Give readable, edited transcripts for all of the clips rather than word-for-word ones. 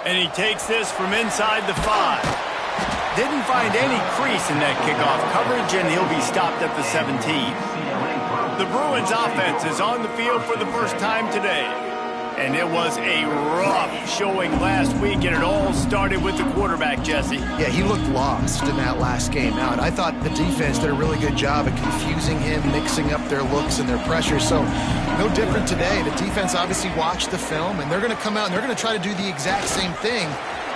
And he takes this from inside the 5. Didn't find any crease in that kickoff coverage, and he'll be stopped at the 17. The Bruins offense is on the field for the first time today. And it was a rough showing last week, and it all started with the quarterback, Jesse. Yeah, he looked lost in that last game out. I thought the defense did a really good job of confusing him, mixing up their looks and their pressure. So no different today. The defense obviously watched the film, and they're going to come out and they're going to try to do the exact same thing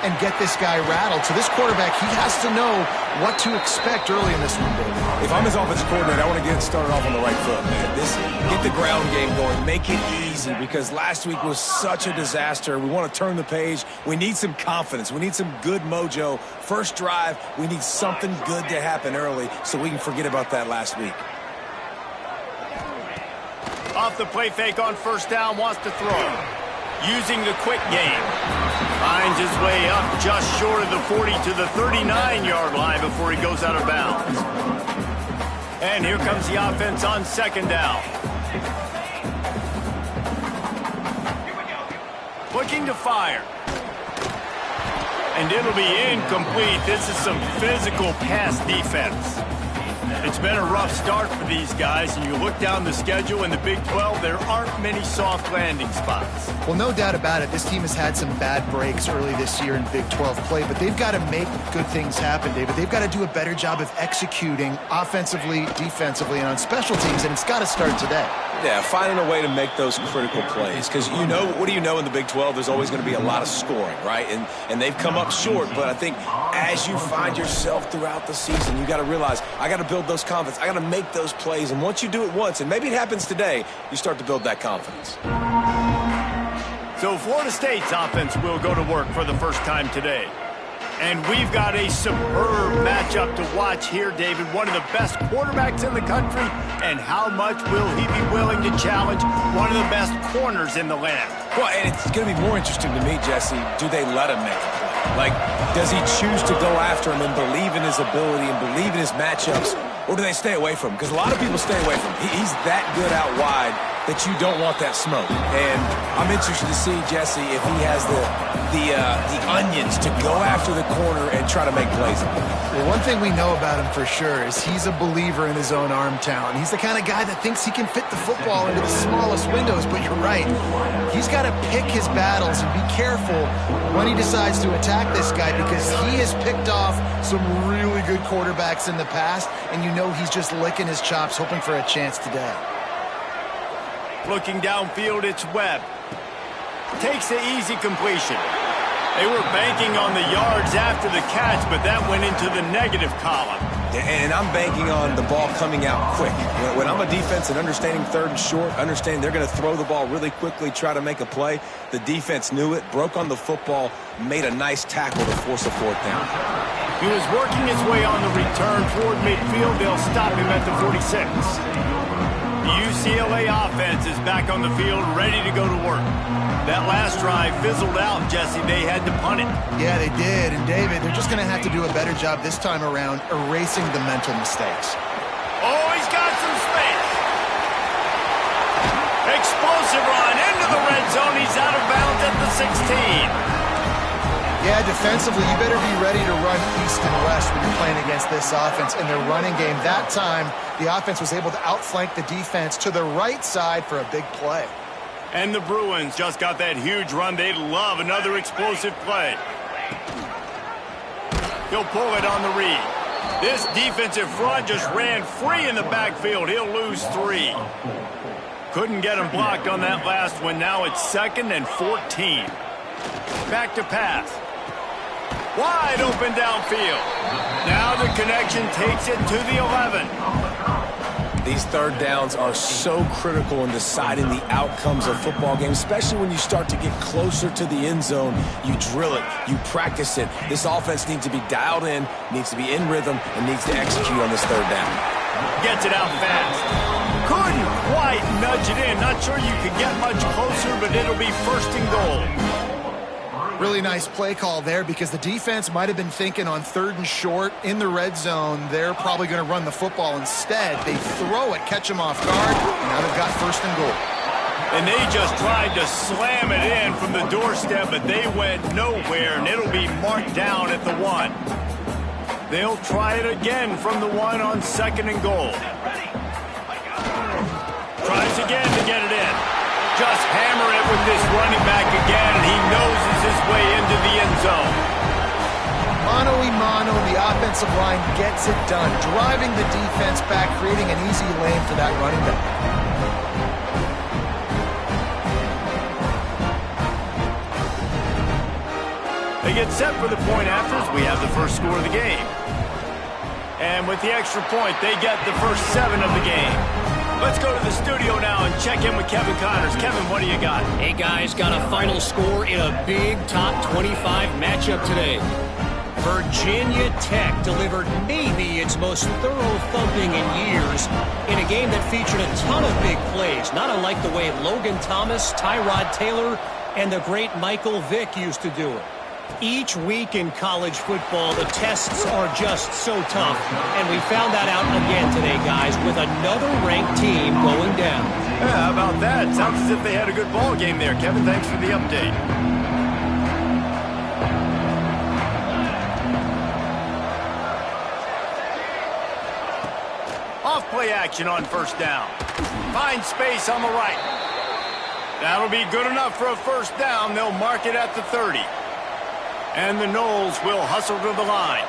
and get this guy rattled. So this quarterback, he has to know what to expect early in this one, David. If I'm his offensive coordinator, I want to get started off on the right foot, man. Get the ground game going. Make it easy, because last week was such a disaster. We want to turn the page. We need some confidence. We need some good mojo. First drive, we need something good to happen early so we can forget about that last week. Off the play fake on first down, wants to throw. Using the quick game. Finds his way up just short of the 40 to the 39-yard line before he goes out of bounds. And here comes the offense on second down. Looking to fire. And it'll be incomplete. This is some physical pass defense. It's been a rough start for these guys, and you look down the schedule in the Big 12, there aren't many soft landing spots. Well, no doubt about it. This team has had some bad breaks early this year in Big 12 play, but they've got to make good things happen, David. They've got to do a better job of executing offensively, defensively, and on special teams, and it's got to start today. Yeah, finding a way to make those critical plays. Because what do you know in the Big 12? There's always going to be a lot of scoring, right? And they've come up short, but I think as you find yourself throughout the season, you got to realize, I got to build those confidence. I got to make those plays, and once you do it once, and maybe it happens today, you start to build that confidence. So Florida State's offense will go to work for the first time today. And we've got a superb matchup to watch here, David. One of the best quarterbacks in the country. And how much will he be willing to challenge one of the best corners in the land? Well, and it's going to be more interesting to me, Jesse, do they let him make a play? Like, does he choose to go after him and believe in his ability and believe in his matchups? Or do they stay away from him? Because a lot of people stay away from him. He's that good out wide that you don't want that smoke. And I'm interested to see, Jesse, if he has the onions to go after the corner and try to make plays. Well, one thing we know about him for sure is he's a believer in his own arm talent. He's the kind of guy that thinks he can fit the football into the smallest windows, but you're right. He's got to pick his battles and be careful when he decides to attack this guy, because he has picked off some really good quarterbacks in the past, and you know he's just licking his chops, hoping for a chance today. Looking downfield, it's Webb. Takes the easy completion. They were banking on the yards after the catch, but that went into the negative column. And I'm banking on the ball coming out quick. When I'm a defense and understanding third and short, understanding they're going to throw the ball really quickly, try to make a play, the defense knew it, broke on the football, made a nice tackle to force a fourth down. He was working his way on the return toward midfield. They'll stop him at the 46. The UCLA offense is back on the field, ready to go to work. That last drive fizzled out, Jesse. They had to punt it. Yeah, they did. And, David, they're just going to have to do a better job this time around erasing the mental mistakes. Oh, he's got some space. Explosive run into the red zone. He's out of bounds at the 16. Yeah, defensively, you better be ready to run east and west when you're playing against this offense. In their running game, that time, the offense was able to outflank the defense to the right side for a big play. And the Bruins just got that huge run. They'd love another explosive play. He'll pull it on the read. This defensive front just ran free in the backfield. He'll lose 3. Couldn't get him blocked on that last one. Now it's 2nd and 14. Back to pass. Wide open downfield. Now the connection takes it to the 11. These third downs are so critical in deciding the outcomes of football games, especially when you start to get closer to the end zone. You drill it, you practice it. This offense needs to be dialed in, needs to be in rhythm, and needs to execute on this third down. Gets it out fast. Couldn't quite nudge it in. Not sure you could get much closer, but it'll be 1st and goal. Really nice play call there, because the defense might have been thinking on 3rd and short in the red zone, they're probably going to run the football. Instead, they throw it, catch them off guard, and now they've got 1st and goal. And they just tried to slam it in from the doorstep, but they went nowhere, and it'll be marked down at the 1. They'll try it again from the 1 on 2nd and goal. Tries again to get it in. Just hammer it with this running back again, and he noses his way into the end zone. Mano-a-mano, the offensive line gets it done, driving the defense back, creating an easy lane for that running back. They get set for the point afters. We have the first score of the game. And with the extra point, they get the first 7 of the game. Let's go to the studio now and check in with Kevin Connors. Kevin, what do you got? Hey, guys, got a final score in a big top 25 matchup today. Virginia Tech delivered maybe its most thorough thumping in years in a game that featured a ton of big plays, not unlike the way Logan Thomas, Tyrod Taylor, and the great Michael Vick used to do it. Each week in college football, the tests are just so tough, and we found that out again today, guys, with another ranked team going down. Yeah, how about that? Sounds as if they had a good ball game there. Kevin, thanks for the update. Off-play action on first down. Find space on the right. That'll be good enough for a first down. They'll mark it at the 30. And the Noles will hustle to the line.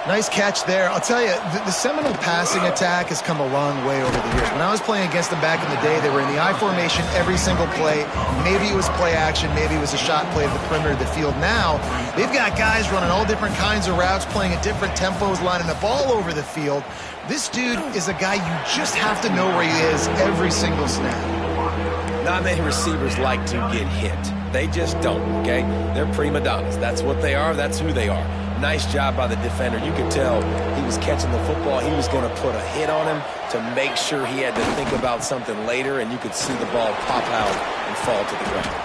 Nice catch there. I'll tell you, the Seminole passing attack has come a long way over the years. When I was playing against them back in the day, they were in the I formation every single play. Maybe it was play action. Maybe it was a shot play at the perimeter of the field. Now, they've got guys running all different kinds of routes, playing at different tempos, lining the ball over the field. This dude is a guy you just have to know where he is every single snap. Not many receivers like to get hit. They just don't, okay? They're prima donnas. That's what they are. That's who they are. Nice job by the defender. You could tell he was catching the football. He was going to put a hit on him to make sure he had to think about something later, and you could see the ball pop out and fall to the ground.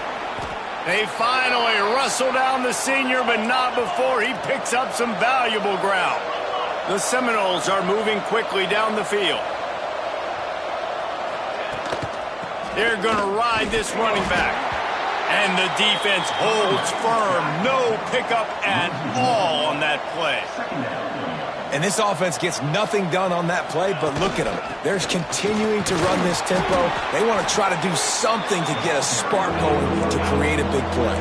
They finally wrestle down the senior, but not before he picks up some valuable ground. The Seminoles are moving quickly down the field. They're going to ride this running back. And the defense holds firm. No pickup at all on that play. And this offense gets nothing done on that play, but look at them. They're continuing to run this tempo. They want to try to do something to get a spark going to create a big play.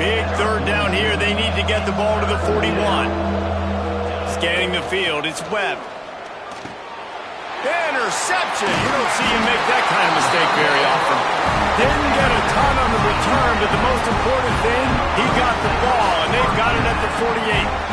Big third down here. They need to get the ball to the 41. Scanning the field, it's Webb. Interception. You don't see him make that kind of mistake very often. Didn't get a ton on the return, but the most important thing, he got the ball, and they've got it at the 48.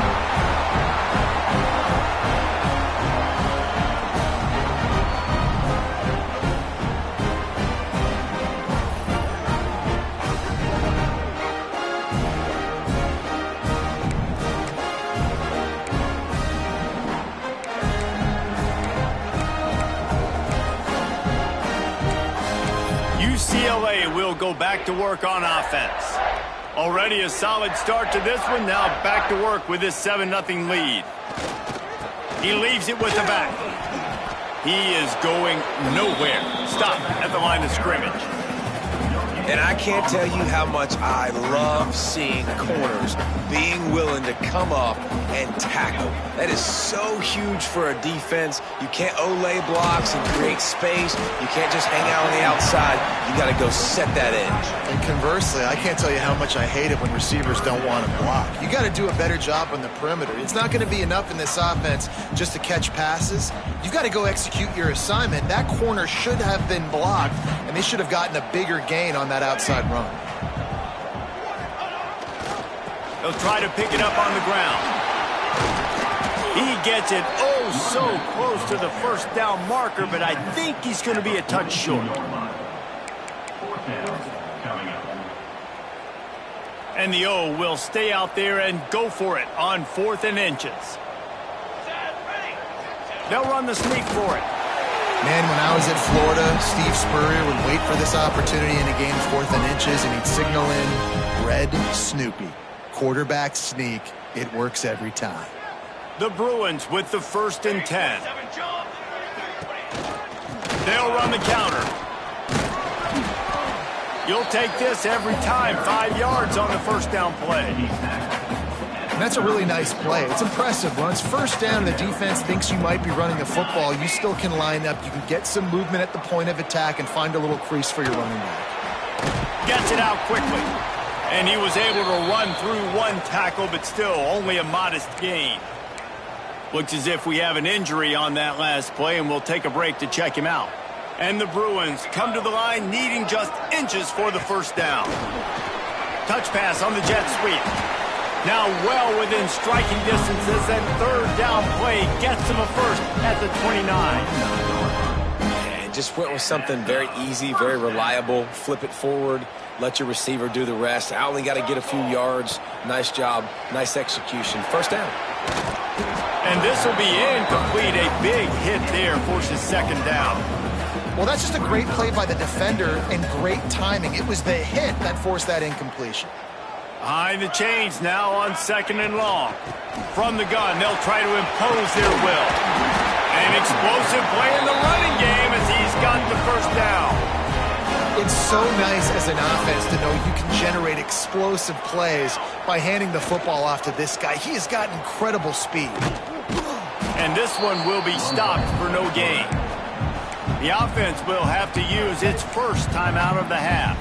UCLA will go back to work on offense. Already a solid start to this one. Now back to work with this 7-0 lead. He leaves it with the back. He is going nowhere. Stop at the line of scrimmage. And I can't tell you how much I love seeing corners being willing to come up and tackle. That is so huge for a defense. You can't olay blocks and create space. You can't just hang out on the outside. You got to go set that edge. And conversely, I can't tell you how much I hate it when receivers don't want to block. You got to do a better job on the perimeter. It's not going to be enough in this offense just to catch passes. You got to go execute your assignment. That corner should have been blocked, and they should have gotten a bigger gain on that outside run. They'll try to pick it up on the ground. He gets it oh so close to the first down marker, but I think he's going to be a touch short. And the O will stay out there and go for it on 4th and inches. They'll run the sneak for it. Man, when I was at Florida, Steve Spurrier would wait for this opportunity in a game's 4th and inches, and he'd signal in Red Snoopy. Quarterback sneak. It works every time. The Bruins with the 1st and 10. They'll run the counter. You'll take this every time. 5 yards on the first down play. And that's a really nice play. It's impressive. When it's first down and the defense thinks you might be running the football, you still can line up. You can get some movement at the point of attack and find a little crease for your running back. Gets it out quickly. And he was able to run through one tackle, but still only a modest gain. Looks as if we have an injury on that last play, and we'll take a break to check him out. And the Bruins come to the line needing just inches for the first down. Touch pass on the jet sweep. Now well within striking distance as that third down play gets him a first at the 29. And just went with something very easy, very reliable. Flip it forward, let your receiver do the rest. I only got to get a few yards. Nice job, nice execution. First down. And this will be incomplete. A big hit there forces second down. Well, that's just a great play by the defender and great timing. It was the hit that forced that incompletion. Behind the chains now on second and long. From the gun, they'll try to impose their will. An explosive play in the running game as he's got the first down. It's so nice as an offense to know you can generate explosive plays by handing the football off to this guy. He has got incredible speed. And this one will be stopped for no gain. The offense will have to use its first timeout of the half.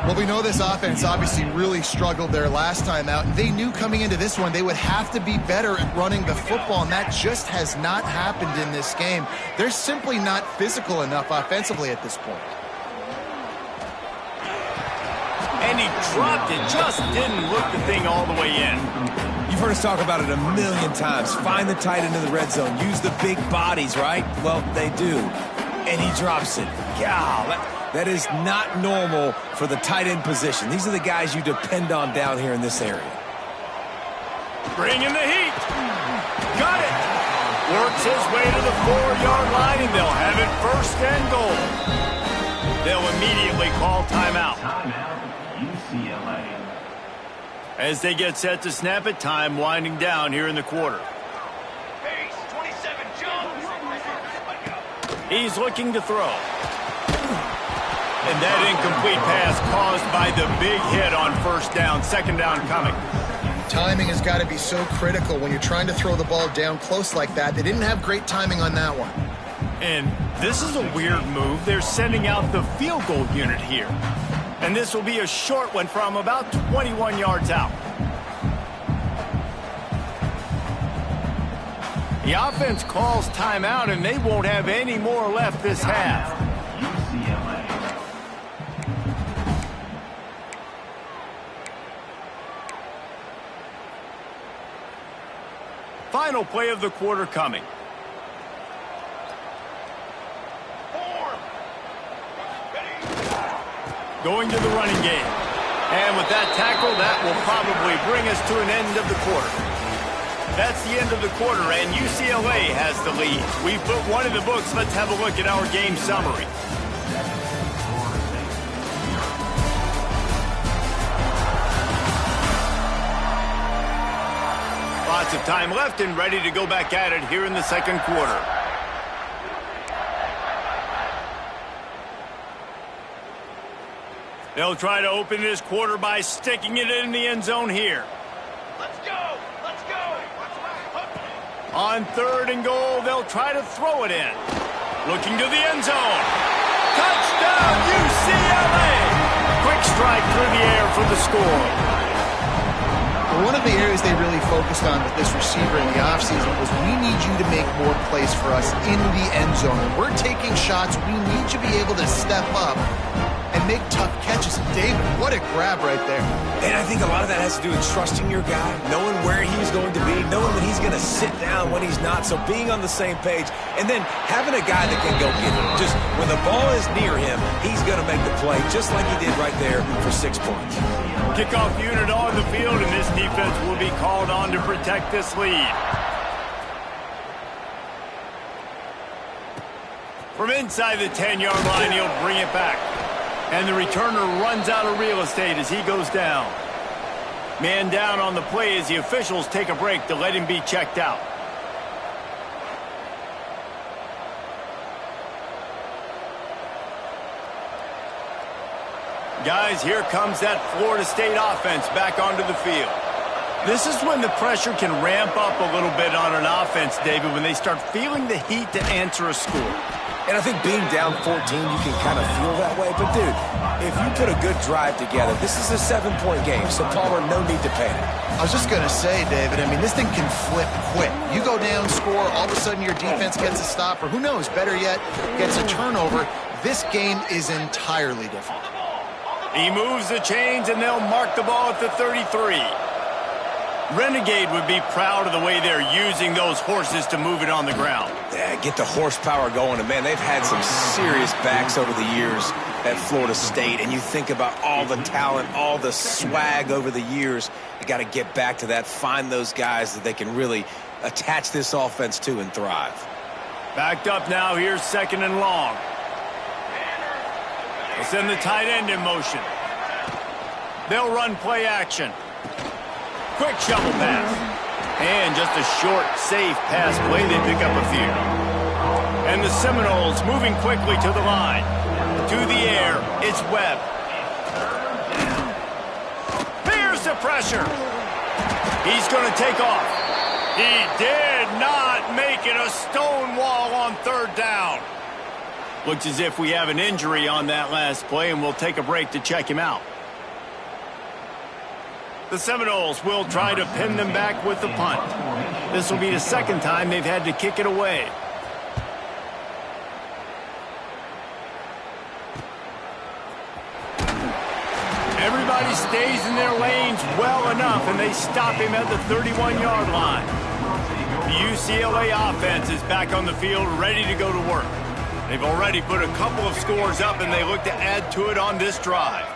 Well, we know this offense obviously really struggled their last time out. They knew coming into this one they would have to be better at running the football, and that just has not happened in this game. They're simply not physical enough offensively at this point. And he dropped it, just didn't look the thing all the way in. You've heard us talk about it a million times. Find the tight end in the red zone. Use the big bodies, right? Well, they do. And he drops it. God, that is not normal for the tight end position. These are the guys you depend on down here in this area. Bring in the heat. Got it. Works his way to the 4-yard line, and they'll have it first and goal. They'll immediately call timeout. As they get set to snap it, time winding down here in the quarter. He's looking to throw. And that incomplete pass caused by the big hit on first down. Second down coming. Timing has got to be so critical when you're trying to throw the ball down close like that. They didn't have great timing on that one. And this is a weird move. They're sending out the field goal unit here. And this will be a short one from about 21 yards out. The offense calls timeout, and they won't have any more left this half. Final play of the quarter coming. Going to the running game. And with that tackle, that will probably bring us to an end of the quarter. That's the end of the quarter, and UCLA has the lead. We've put one in the books. Let's have a look at our game summary. Lots of time left and ready to go back at it here in the second quarter. They'll try to open this quarter by sticking it in the end zone here. Let's go! Let's go! On third and goal, they'll try to throw it in. Looking to the end zone. Touchdown, UCLA! Quick strike through the air for the score. Well, one of the areas they really focused on with this receiver in the offseason was we need you to make more plays for us in the end zone. When we're taking shots, we need you to be able to step up and make tough catches. David, what a grab right there. And I think a lot of that has to do with trusting your guy, knowing where he's going to be, knowing when he's going to sit down, when he's not. So being on the same page, and then having a guy that can go get it. Just when the ball is near him, he's going to make the play, just like he did right there for 6 points. Kickoff unit on the field, and this defense will be called on to protect this lead. From inside the 10-yard line, he'll bring it back. And the returner runs out of real estate as he goes down. Man down on the play as the officials take a break to let him be checked out. Guys, here comes that Florida State offense back onto the field. This is when the pressure can ramp up a little bit on an offense, David, when they start feeling the heat to answer a score. And I think being down 14, you can kind of feel that way. But, dude, if you put a good drive together, this is a 7-point game, so Palmer, no need to panic. I was just going to say, David, I mean, this thing can flip quick. You go down, score, all of a sudden your defense gets a stop, or who knows, better yet, gets a turnover. This game is entirely different. He moves the chains, and they'll mark the ball at the 33. Renegade would be proud of the way they're using those horses to move it on the ground. Yeah, get the horsepower going. And, man, they've had some serious backs over the years at Florida State. And you think about all the talent, all the swag over the years. You got to get back to that, find those guys that they can really attach this offense to and thrive. Backed up now. Here's 2nd and long. They'll send the tight end in motion. They'll run play action. Quick shovel pass. And just a short, safe pass play. They pick up a few. And the Seminoles moving quickly to the line. To the air, it's Webb. Here's the pressure. He's going to take off. He did not make it a stone wall on 3rd down. Looks as if we have an injury on that last play, and we'll take a break to check him out. The Seminoles will try to pin them back with the punt. This will be the 2nd time they've had to kick it away. Everybody stays in their lanes well enough, and they stop him at the 31-yard line. The UCLA offense is back on the field, ready to go to work. They've already put a couple of scores up, and they look to add to it on this drive.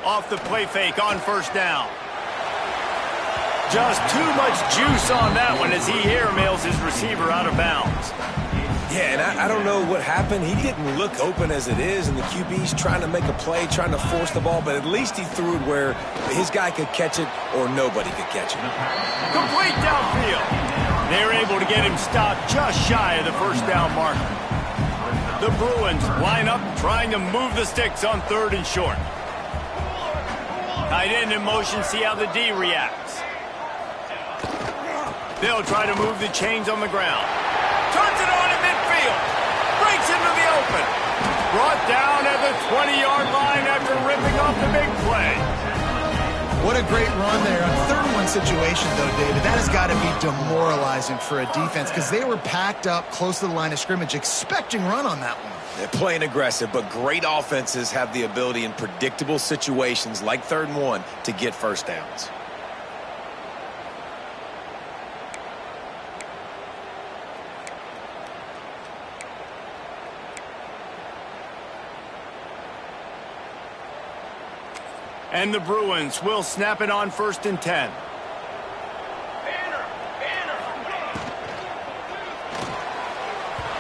Off the play fake on 1st down. Just too much juice on that one as he airmails his receiver out of bounds. Yeah, and I don't know what happened. He didn't look open as it is, and the QB's trying to make a play, trying to force the ball, but at least he threw it where his guy could catch it or nobody could catch it. Complete downfield. They're able to get him stopped just shy of the 1st down marker. The Bruins line up trying to move the sticks on 3rd and short. Tight end in motion, see how the D reacts. They'll try to move the chains on the ground. Turns it on in midfield. Breaks into the open. Brought down at the 20-yard line after ripping off the big play. What a great run there. On 3rd-and-1 situation, though, David, that has got to be demoralizing for a defense because they were packed up close to the line of scrimmage, expecting run on that one. They're playing aggressive, but great offenses have the ability in predictable situations like 3rd and 1 to get 1st downs. And the Bruins will snap it on 1st and 10.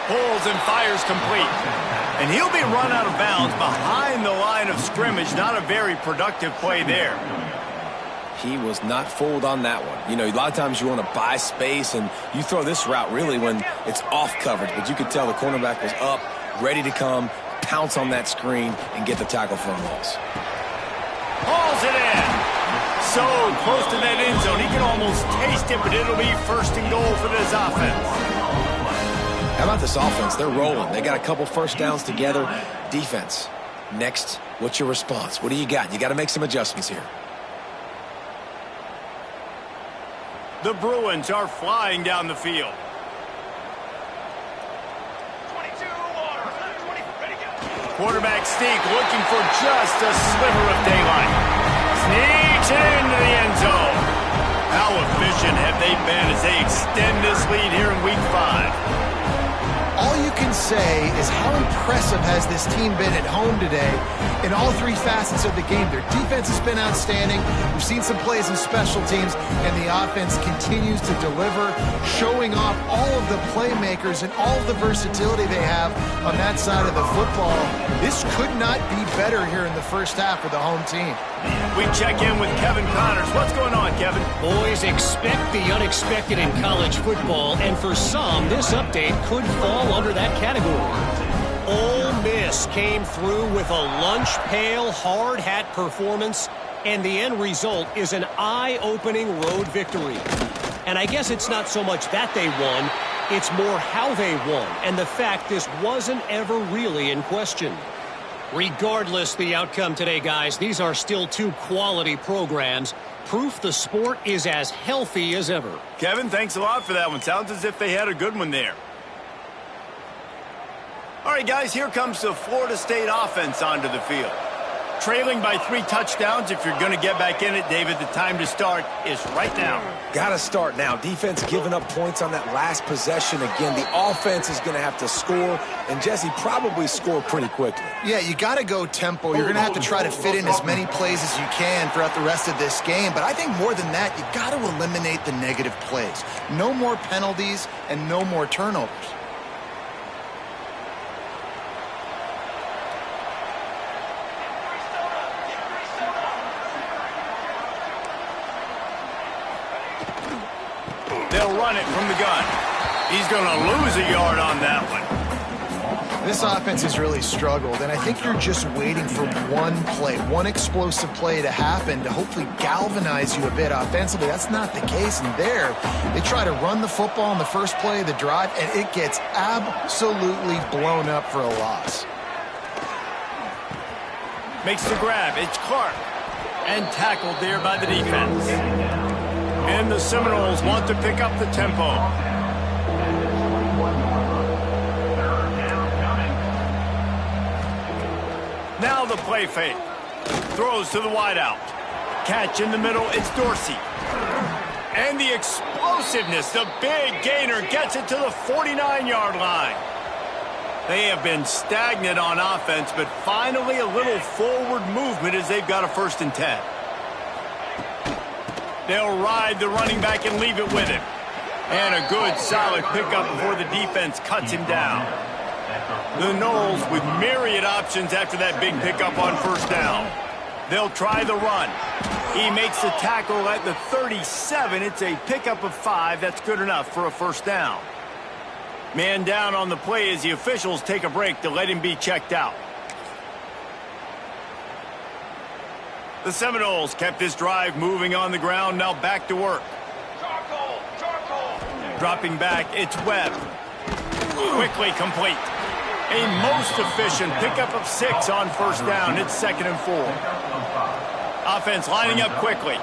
Pulls and fires complete. And he'll be run out of bounds behind the line of scrimmage. Not a very productive play there. He was not fooled on that one. You know, a lot of times you want to buy space, and you throw this route really when it's off coverage. But you could tell the cornerback was up, ready to come, pounce on that screen, and get the tackle for a loss. Hauls it in. So close to that end zone, he can almost taste it, but it'll be 1st and goal for this offense. How about this offense? They're rolling. They got a couple 1st downs together. Defense, next, what's your response? What do you got? You got to make some adjustments here. The Bruins are flying down the field. Quarterback sneak looking for just a sliver of daylight. Sneaks it into the end zone. How efficient have they been as they extend this lead here in Week 5? All you can say is how impressive has this team been at home today in all 3 facets of the game. Their defense has been outstanding. We've seen some plays in special teams, and the offense continues to deliver, showing off all of the playmakers and all of the versatility they have on that side of the football. This could not be better here in the 1st half for the home team. We check in with Kevin Connors. What's going on, Kevin? Boys, expect the unexpected in college football, and for some, this update could fall under that category. Ole Miss came through with a lunch pail hard hat performance, and the end result is an eye-opening road victory. And I guess it's not so much that they won, it's more how they won, and the fact this wasn't ever really in question. Regardless the outcome today, guys, these are still two quality programs. Proof the sport is as healthy as ever. Kevin, thanks a lot for that one. Sounds as if they had a good one there. All right, guys, here comes the Florida State offense onto the field. Trailing by 3 touchdowns. If you're going to get back in it, David, the time to start is right now. Got to start now. Defense giving up points on that last possession. Again, the offense is going to have to score, and Jesse probably score pretty quickly. Yeah, you got to go tempo. You're going to have to try to fit in as many plays as you can throughout the rest of this game. But I think more than that, you got to eliminate the negative plays. No more penalties and no more turnovers. They'll run it from the gun. He's going to lose a yard on that one. This offense has really struggled, and I think you're just waiting for one play, one explosive play to happen to hopefully galvanize you a bit offensively. That's not the case, and there, they try to run the football in the first play of the drive, and it gets absolutely blown up for a loss. Makes the grab. It's Clark. And tackled there by the defense. And the Seminoles want to pick up the tempo. Now the play fake. Throws to the wideout. Catch in the middle, it's Dorsey. And the explosiveness, the big gainer gets it to the 49-yard line. They have been stagnant on offense, but finally a little forward movement as they've got a 1st and 10. They'll ride the running back and leave it with him. And a good, solid pickup before the defense cuts him down. The Noles with myriad options after that big pickup on 1st down. They'll try the run. He makes the tackle at the 37. It's a pickup of 5. That's good enough for a 1st down. Man down on the play as the officials take a break to let him be checked out. The Seminoles kept this drive moving on the ground, now back to work. Dropping back, it's Webb. Quickly complete. A most efficient pickup of 6 on 1st down. It's 2nd and 4. Offense lining up quickly.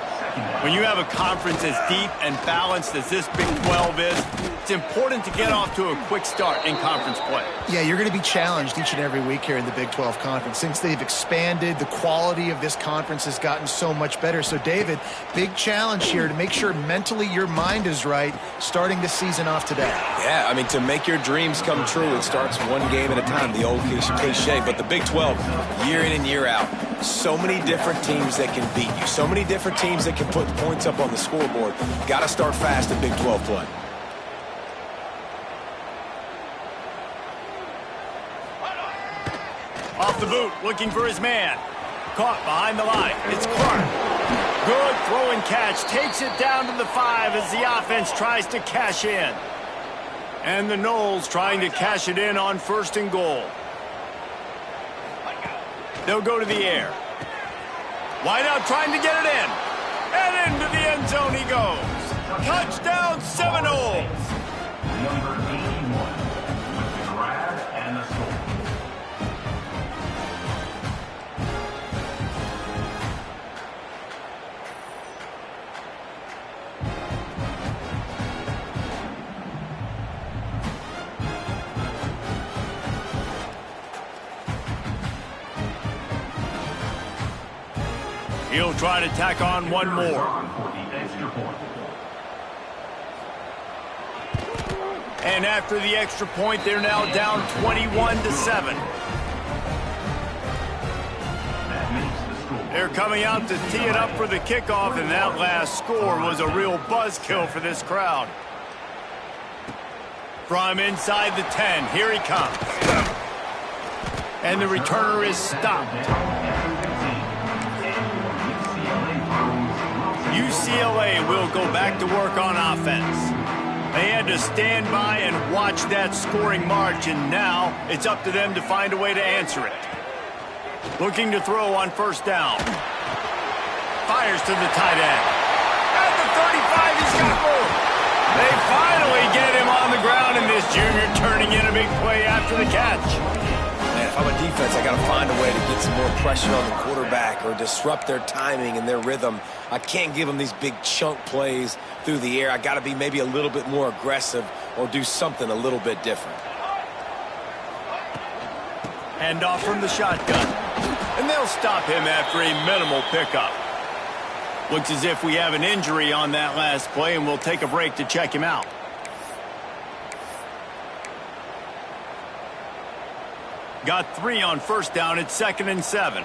When you have a conference as deep and balanced as this Big 12 is, it's important to get off to a quick start in conference play. Yeah, you're going to be challenged each and every week here in the Big 12 Conference. Since they've expanded, the quality of this conference has gotten so much better. So, David, big challenge here to make sure mentally your mind is right starting the season off today. Yeah, I mean, to make your dreams come true, it starts one game at a time, the old cliche. But the Big 12, year in and year out, so many different teams that can beat you, so many different teams that can put points up on the scoreboard. Got to start fast in Big 12 play. Off the boot, looking for his man. Caught behind the line. It's Clark. Good throw and catch. Takes it down to the 5 as the offense tries to cash in. And the Noles trying to cash it in on 1st and goal. They'll go to the air. Wideout trying to get it in. And into the end zone he goes. Touchdown Seminoles. Number 81 with the grab and the score. He'll try to tack on one more. And after the extra point, they're now down 21-7. They're coming out to tee it up for the kickoff, and that last score was a real buzzkill for this crowd. From inside the 10, here he comes. And the returner is stopped. UCLA will go back to work on offense. They had to stand by and watch that scoring march, and now it's up to them to find a way to answer it. Looking to throw on first down. Fires to the tight end. At the 35, he's got room. They finally get him on the ground, and this junior turning in a big play after the catch. Man, if I'm a defense, I got to find a way to get some more pressure on the quarterback or disrupt their timing and their rhythm. I can't give them these big chunk plays through the air. I got to be maybe a little bit more aggressive or do something a little bit different. Hand off from the shotgun. And they'll stop him after a minimal pickup. Looks as if we have an injury on that last play, and we'll take a break to check him out. Got 3 on first down. It's 2nd and 7.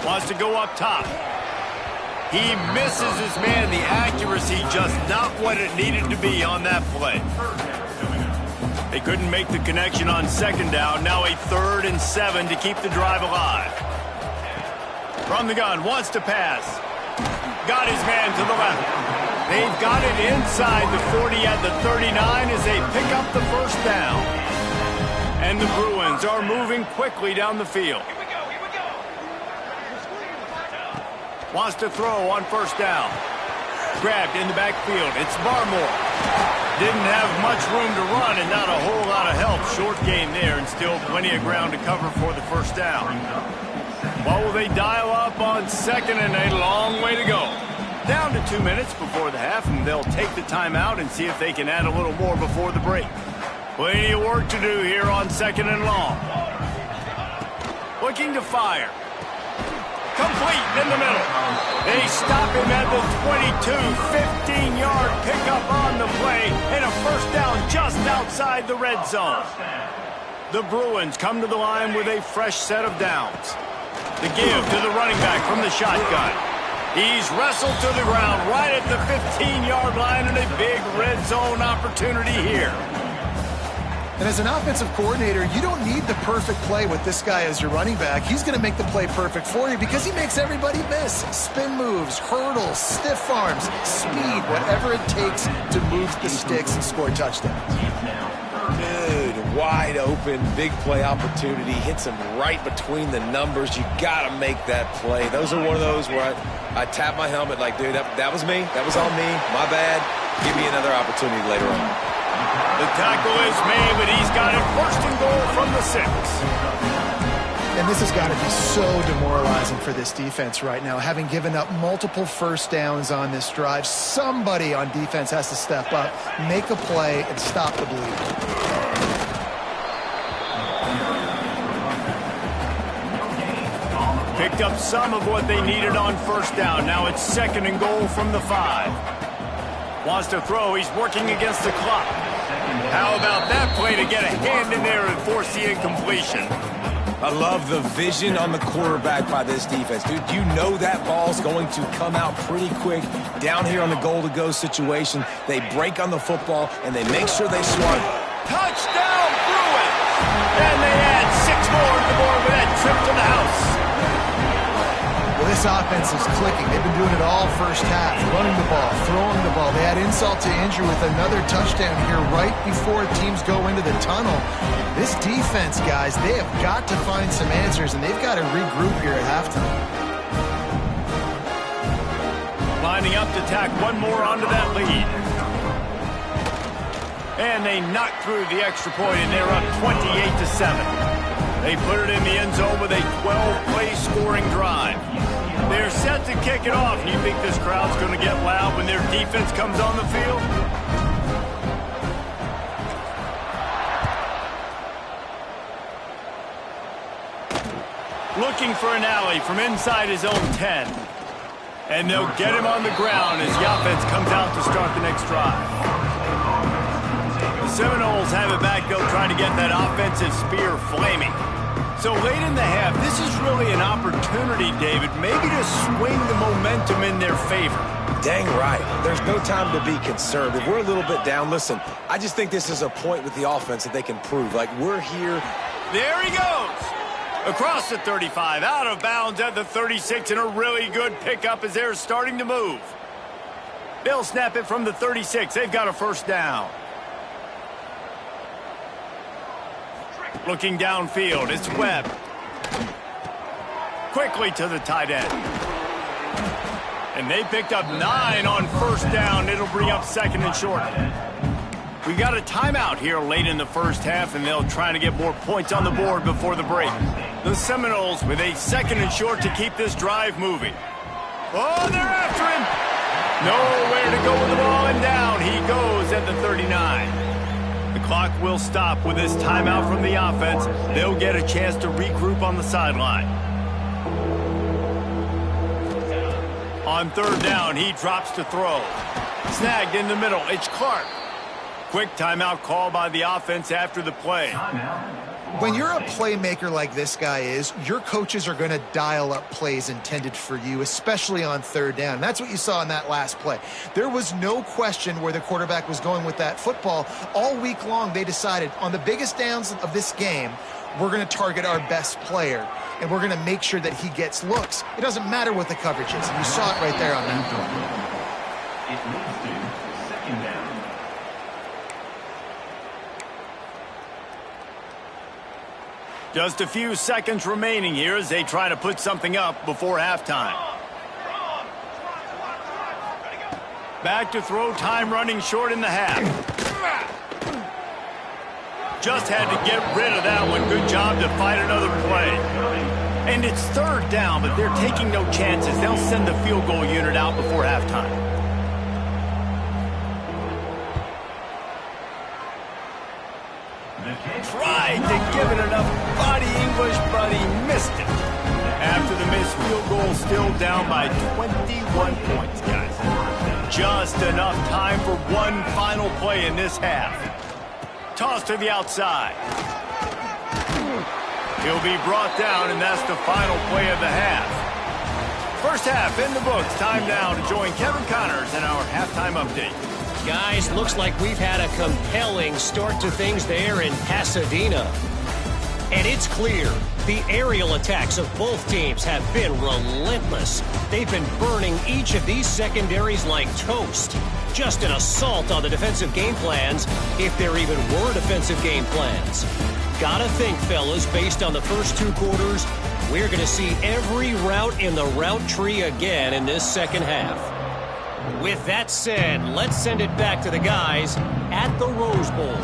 Wants to go up top. He misses his man. The accuracy just not what it needed to be on that play. They couldn't make the connection on 2nd down. Now a 3rd and 7 to keep the drive alive. From the gun, wants to pass. Got his man to the left. They've got it inside the 40 at the 39 as they pick up the first down. And the Bruins are moving quickly down the field. Wants to throw on first down. Grabbed in the backfield. It's Barmore. Didn't have much room to run and not a whole lot of help. Short game there and still plenty of ground to cover for the first down. What will they dial up on 2nd and a long way to go? Down to 2 minutes before the half, and they'll take the timeout and see if they can add a little more before the break. Plenty of work to do here on 2nd and long. Looking to fire. Complete in the middle. They stop him at the 22, 15-yard pickup on the play, and a first down just outside the red zone. The Bruins come to the line with a fresh set of downs. The give to the running back from the shotgun. He's wrestled to the ground right at the 15-yard line, and a big red zone opportunity here. And as an offensive coordinator, you don't need the perfect play with this guy as your running back. He's going to make the play perfect for you because he makes everybody miss. Spin moves, hurdles, stiff arms, speed, whatever it takes to move the sticks and score touchdowns. Dude, wide open, big play opportunity. Hits him right between the numbers. You got to make that play. Those are one of those where I tap my helmet like, dude, that was me. That was on me. My bad. Give me another opportunity later on. The tackle is made, but he's got it 1st and goal from the 6. And this has got to be so demoralizing for this defense right now. Having given up multiple first downs on this drive, somebody on defense has to step up, make a play, and stop the bleed. Picked up some of what they needed on first down. Now it's 2nd and goal from the 5. Wants to throw. He's working against the clock. How about that play to get a hand in there and force the incompletion? I love the vision on the quarterback by this defense. Dude, you know that ball's going to come out pretty quick. Down here on the goal-to-go situation, they break on the football, and they make sure they swat. Touchdown, Bruins! And they add 6 more to the board with that trip to the house. Well, this offense is clicking. They've been doing it all first half, running the ball, throwing the ball. They had insult to injury with another touchdown here right before teams go into the tunnel. This defense, guys, they have got to find some answers, and they've got to regroup here at halftime. Lining up to tack one more onto that lead. And they knock through the extra point, and they're up 28-7. They put it in the end zone with a 12-play scoring drive. They're set to kick it off. You think this crowd's going to get loud when their defense comes on the field? Looking for an alley from inside his own 10. And they'll get him on the ground as the offense comes out to start the next drive. The Seminoles have it back. They'll try to get that offensive spear flaming. So late in the half, this is really an opportunity, David, maybe to swing the momentum in their favor. Dang right. There's no time to be concerned. If we're a little bit down, listen, I just think this is a point with the offense that they can prove. Like, we're here. There he goes. Across the 35, out of bounds at the 36, and a really good pickup as they're starting to move. They'll snap it from the 36. They've got a first down. Looking downfield, it's Webb. Quickly to the tight end. And they picked up 9 on first down. It'll bring up second and short. We've got a timeout here late in the first half, and they'll try to get more points on the board before the break. The Seminoles with a second and short to keep this drive moving. Oh, they're after him. Nowhere to go with the ball, and down he goes at the 39. The clock will stop with this timeout from the offense. They'll get a chance to regroup on the sideline. On third down, he drops to throw. Snagged in the middle, it's Clark. Quick timeout call by the offense after the play. When you're a playmaker like this guy is, your coaches are going to dial up plays intended for you, especially on third down. That's what you saw in that last play. There was no question where the quarterback was going with that football. All week long, they decided on the biggest downs of this game, we're going to target our best player, and we're going to make sure that he gets looks. It doesn't matter what the coverage is, and you saw it right there on that play. It leads to second down. Just a few seconds remaining here as they try to put something up before halftime. Back to throw, time running short in the half. Just had to get rid of that one. Good job to fight another play. And it's third down, but they're taking no chances. They'll send the field goal unit out before halftime. Tried to give it enough body English, but he missed it. After the missed field goal, still down by 21 points, guys. Just enough time for one final play in this half. Toss to the outside. He'll be brought down, and that's the final play of the half. First half in the books. Time now to join Kevin Connors in our halftime update. Guys, looks like we've had a compelling start to things there in Pasadena. And it's clear, the aerial attacks of both teams have been relentless. They've been burning each of these secondaries like toast. Just an assault on the defensive game plans, if there even were defensive game plans. Gotta think, fellas, based on the first 2 quarters, we're going to see every route in the route tree again in this second half. With that said, let's send it back to the guys at the Rose Bowl.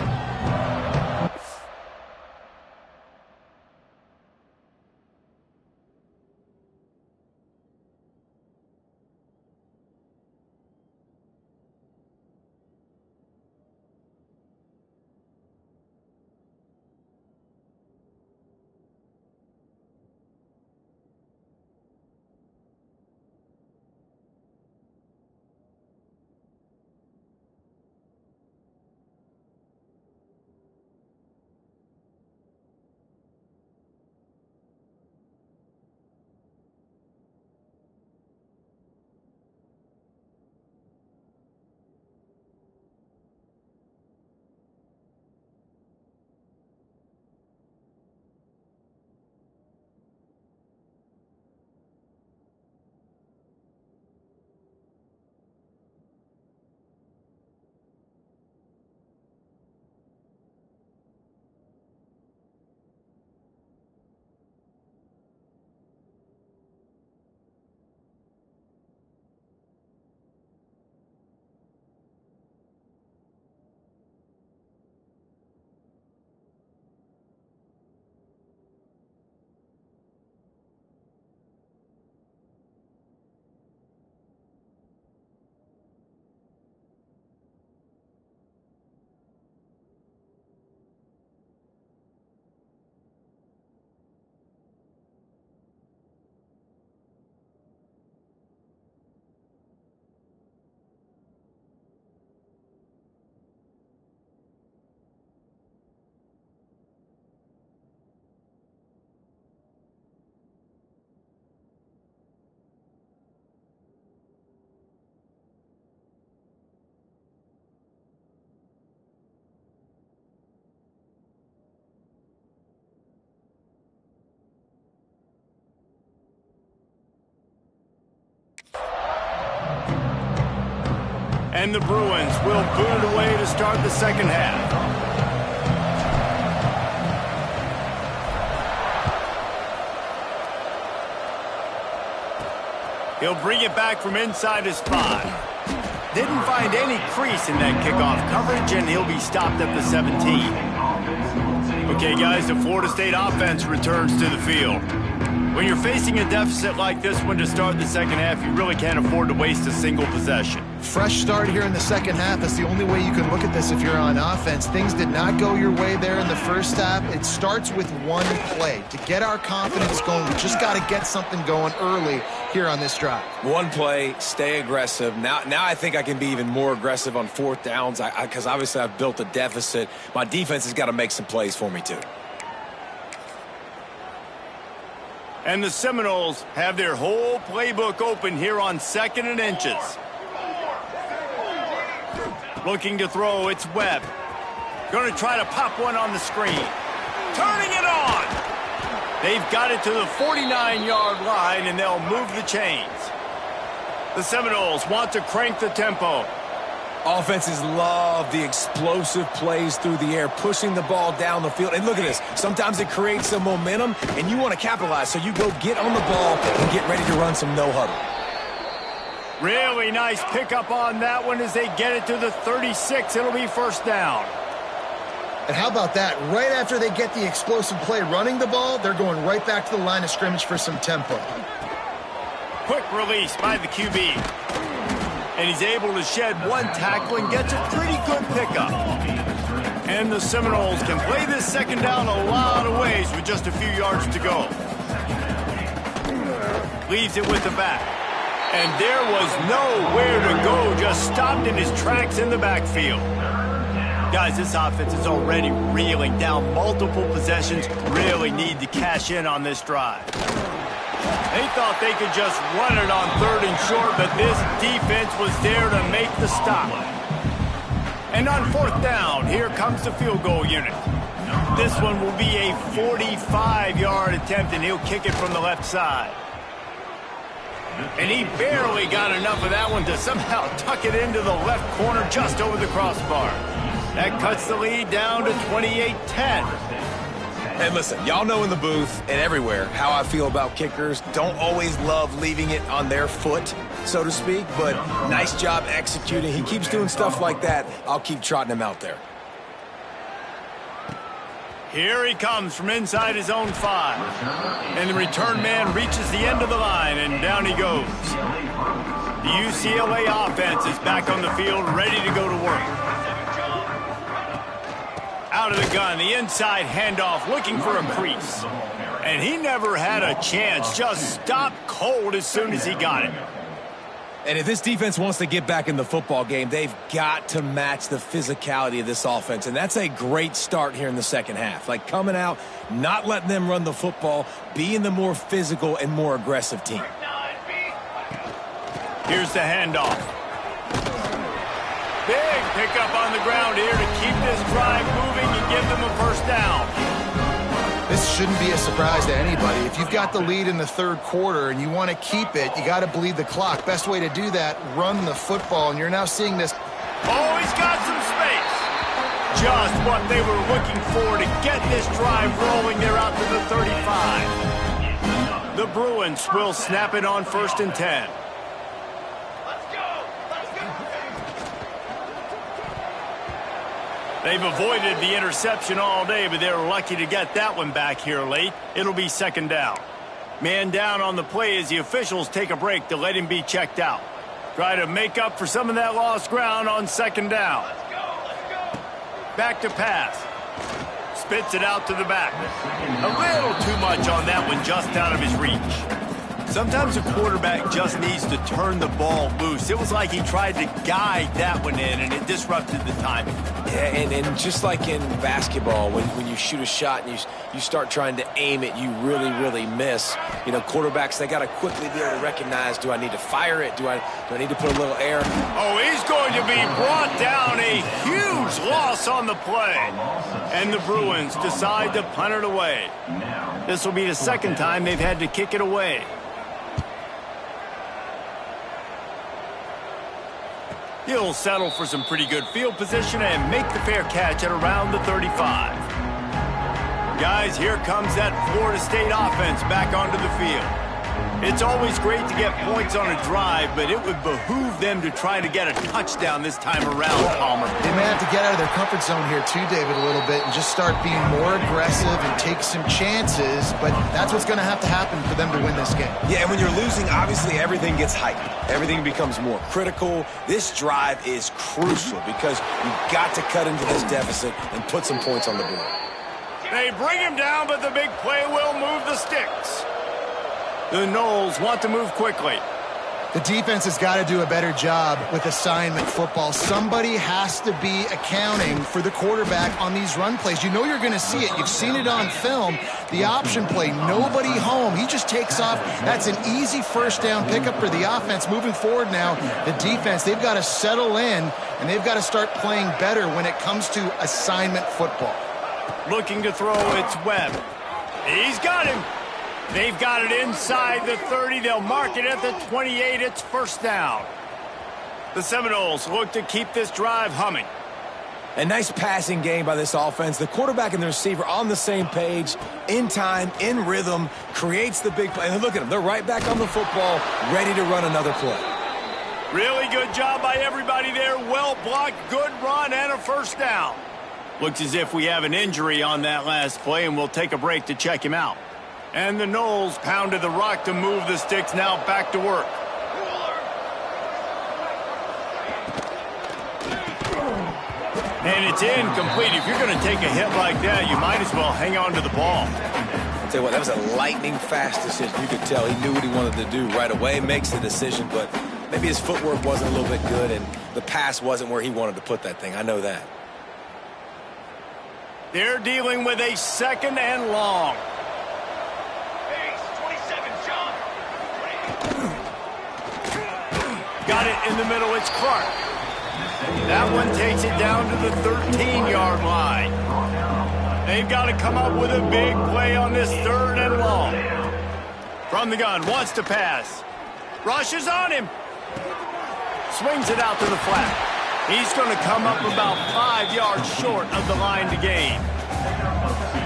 And the Bruins will boot it away to start the second half. He'll bring it back from inside his 5. Didn't find any crease in that kickoff coverage, and he'll be stopped at the 17. Okay, guys, the Florida State offense returns to the field. When you're facing a deficit like this one to start the second half, you really can't afford to waste a single possession. Fresh start here in the second half. That's the only way you can look at this if you're on offense. Things did not go your way there in the first half. It starts with one play. To get our confidence going, we just got to get something going early here on this drive. One play, stay aggressive. Now I think I can be even more aggressive on fourth downs because obviously I've built a deficit. My defense has got to make some plays for me too. And the Seminoles have their whole playbook open here on 2nd and inches. Looking to throw, it's Webb. Going to try to pop one on the screen. Turning it on! They've got it to the 49-yard line, and they'll move the chains. The Seminoles want to crank the tempo. Offenses love the explosive plays through the air, pushing the ball down the field. And look at this. Sometimes it creates some momentum, and you want to capitalize. So you go get on the ball and get ready to run some no-huddle. Really nice pickup on that one as they get it to the 36. It'll be first down. And how about that? Right after they get the explosive play running the ball, they're going right back to the line of scrimmage for some tempo. Quick release by the QB. And he's able to shed one tackle and gets a pretty good pickup. And the Seminoles can play this second down a lot of ways with just a few yards to go. Leaves it with the back. And there was nowhere to go, just stopped in his tracks in the backfield. Guys, this offense is already reeling down multiple possessions. Really need to cash in on this drive. They thought they could just run it on 3rd and short, but this defense was there to make the stop. And on 4th down, here comes the field goal unit. This one will be a 45-yard attempt, and he'll kick it from the left side. And he barely got enough of that one to somehow tuck it into the left corner just over the crossbar. That cuts the lead down to 28-10. And listen, y'all know in the booth and everywhere how I feel about kickers. Don't always love leaving it on their foot, so to speak, but nice job executing. He keeps doing stuff like that. I'll keep trotting him out there. Here he comes from inside his own 5. And the return man reaches the end of the line, and down he goes. The UCLA offense is back on the field, ready to go to work. Out of the gun, the inside handoff, looking for a crease. And he never had a chance, just stopped cold as soon as he got it. And if this defense wants to get back in the football game, they've got to match the physicality of this offense. And that's a great start here in the second half. Like coming out, not letting them run the football, being the more physical and more aggressive team. Here's the handoff. Big pickup on the ground here to keep this drive moving and give them a first down. This shouldn't be a surprise to anybody. If you've got the lead in the 3rd quarter and you want to keep it, you got to bleed the clock. Best way to do that, run the football. And you're now seeing this. Oh, he's got some space. Just what they were looking for to get this drive rolling. They're out to the 35. The Bruins will snap it on 1st and 10. They've avoided the interception all day, but they're lucky to get that one back here late. It'll be 2nd down. Man down on the play as the officials take a break to let him be checked out. Try to make up for some of that lost ground on 2nd down. Back to pass. Spits it out to the back. A little too much on that one, just out of his reach. Sometimes a quarterback just needs to turn the ball loose. It was like he tried to guide that one in, and it disrupted the timing. Yeah, and just like in basketball, when you shoot a shot and you start trying to aim it, you really, really miss. You know, quarterbacks, they got to quickly be able to recognize, do I need to fire it? Do I need to put a little air? Oh, he's going to be brought down. A huge loss on the play. And the Bruins decide to punt it away. This will be the 2nd time they've had to kick it away. He'll settle for some pretty good field position and make the fair catch at around the 35. Guys, here comes that Florida State offense back onto the field. It's always great to get points on a drive, but it would behoove them to try to get a touchdown this time around, Palmer. They may have to get out of their comfort zone here too, David, a little bit and just start being more aggressive and take some chances, but that's what's going to happen for them to win this game. Yeah, and when you're losing, obviously everything gets hyped. Everything becomes more critical. This drive is crucial because you've got to cut into this deficit and put some points on the board. They bring him down, but the big play will move the sticks. The Noles want to move quickly. The defense has got to do a better job with assignment football. Somebody has to be accounting for the quarterback on these run plays. You know you're going to see it. You've seen it on film. The option play, nobody home. He just takes off. That's an easy first down pickup for the offense. Moving forward now, the defense, they've got to settle in, and they've got to start playing better when it comes to assignment football. Looking to throw, it's Webb. He's got him. They've got it inside the 30. They'll mark it at the 28. It's first down. The Seminoles look to keep this drive humming. A nice passing game by this offense. The quarterback and the receiver on the same page, in time, in rhythm, creates the big play. And look at them. They're right back on the football, ready to run another play. Really good job by everybody there. Well blocked, good run, and a first down. Looks as if we have an injury on that last play, and we'll take a break to check him out. And the Noles pounded the rock to move the sticks, now back to work. And it's incomplete. If you're going to take a hit like that, you might as well hang on to the ball. I'll tell you what, that was a lightning-fast decision. You could tell he knew what he wanted to do right away, makes the decision, but maybe his footwork wasn't a little bit good, and the pass wasn't where he wanted to put that thing. I know that. They're dealing with a second and long. Got it in the middle, it's Clark. That one takes it down to the 13-yard line. They've got to come up with a big play on this third and long. From the gun, wants to pass. Rushes on him. Swings it out to the flat. He's going to come up about 5 yards short of the line to gain.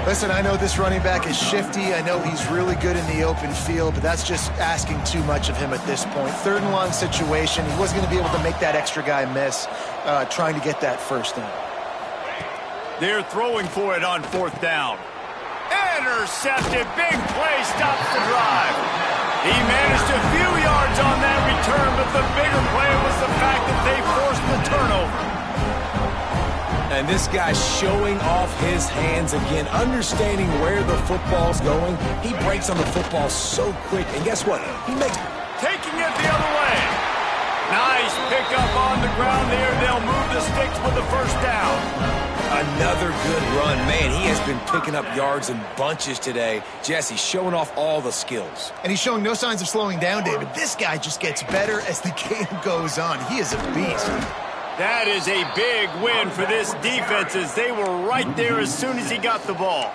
Listen, I know this running back is shifty. I know he's really good in the open field, but that's just asking too much of him at this point. Third and long situation. He wasn't going to be able to make that extra guy miss trying to get that first down. They're throwing for it on fourth down. Intercepted. Big play stops the drive. He managed a few yards on that return, but the bigger play was the fact that they forced the turnover. And this guy's showing off his hands again, understanding where the football's going. He breaks on the football so quick, and guess what? He makes... Taking it the other way. Nice pickup on the ground there. They'll move the sticks with the first down. Another good run. Man, he has been picking up yards in bunches today. Jesse showing off all the skills. And he's showing no signs of slowing down, David. This guy just gets better as the game goes on. He is a beast. That is a big win for this defense as they were right there as soon as he got the ball.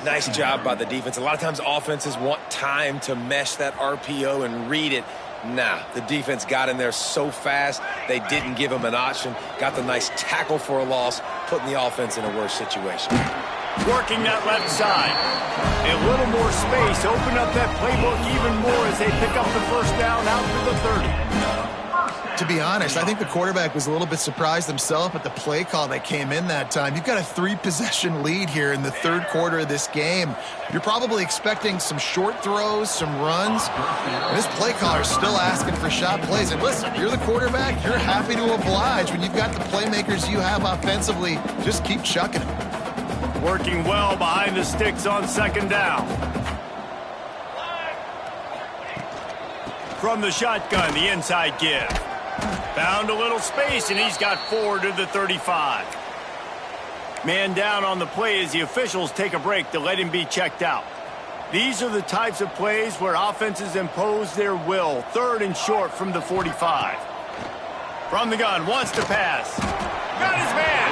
Nice job by the defense. A lot of times offenses want time to mesh that RPO and read it. Nah, the defense got in there so fast, they didn't give him an option. Got the nice tackle for a loss, putting the offense in a worse situation. Working that left side. A little more space. Open up that playbook even more as they pick up the first down out to the 30. To be honest, I think the quarterback was a little bit surprised himself at the play call that came in that time. You've got a 3-possession lead here in the third quarter of this game. You're probably expecting some short throws, some runs. And this play caller is still asking for shot plays. And listen, if you're the quarterback, you're happy to oblige. When you've got the playmakers you have offensively, just keep chucking them. Working well behind the sticks on second down. From the shotgun, the inside give. Found a little space, and he's got 4 to the 35. Man down on the play as the officials take a break to let him be checked out. These are the types of plays where offenses impose their will. Third and short from the 45. From the gun, wants to pass. Got his man.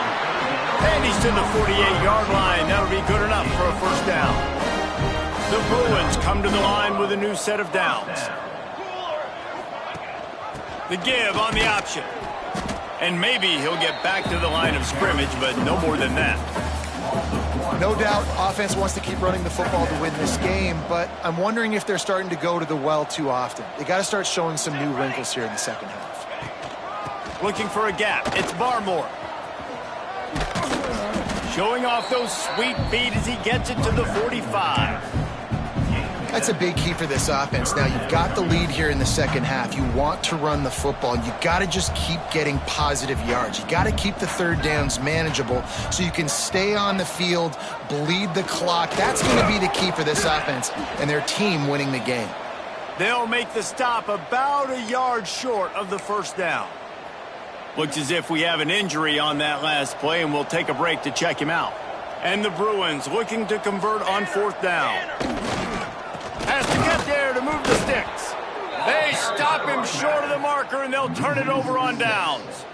And he's to the 48-yard line. That'll be good enough for a first down. The Bruins come to the line with a new set of downs. The give on the option. And maybe he'll get back to the line of scrimmage, but no more than that. No doubt, offense wants to keep running the football to win this game, but I'm wondering if they're starting to go to the well too often. They got to start showing some new wrinkles here in the second half. Looking for a gap. It's Barmore. Showing off those sweet feet as he gets it to the 45. That's a big key for this offense. Now, you've got the lead here in the second half. You want to run the football. You got to just keep getting positive yards. You got to keep the third downs manageable so you can stay on the field, bleed the clock. That's going to be the key for this offense and their team winning the game. They'll make the stop about a yard short of the first down. Looks as if we have an injury on that last play, and we'll take a break to check him out. And the Bruins looking to convert on fourth down. Has to get there to move the sticks. They stop him short of the marker, and they'll turn it over on downs.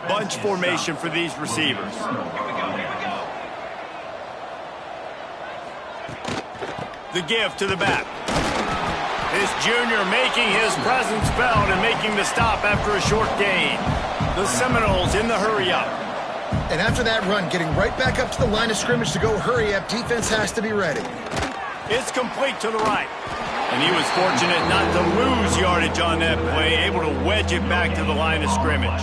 Bunch formation for these receivers. The give to the back. This junior making his presence felt and making the stop after a short gain. The Seminoles in the hurry-up. And after that run, getting right back up to the line of scrimmage to go hurry up, defense has to be ready. It's complete to the right. And he was fortunate not to lose yardage on that play, able to wedge it back to the line of scrimmage.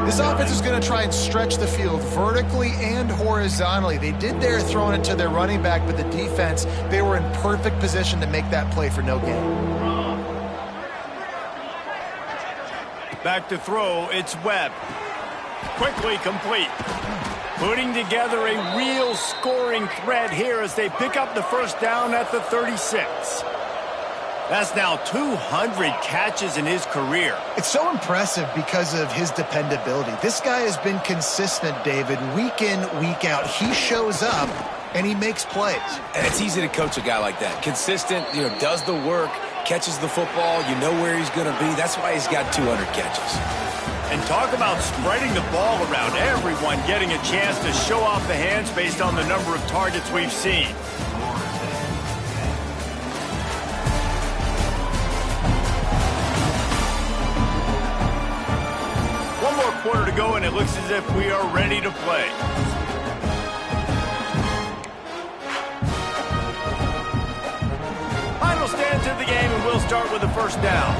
This offense is going to try and stretch the field vertically and horizontally. They did there throwing it to their running back, but the defense, they were in perfect position to make that play for no gain. Back to throw, it's Webb. Quickly complete. Putting together a real scoring threat here as they pick up the first down at the 36. That's now 200 catches in his career. It's so impressive because of his dependability. This guy has been consistent, David, week in, week out. He shows up, and he makes plays. And it's easy to coach a guy like that. Consistent, does the work, catches the football, you know where he's going to be. That's why he's got 200 catches. And talk about spreading the ball around, everyone getting a chance to show off the hands based on the number of targets we've seen. One more quarter to go, and it looks as if we are ready to play. Final stand to the game, and we'll start with the first down.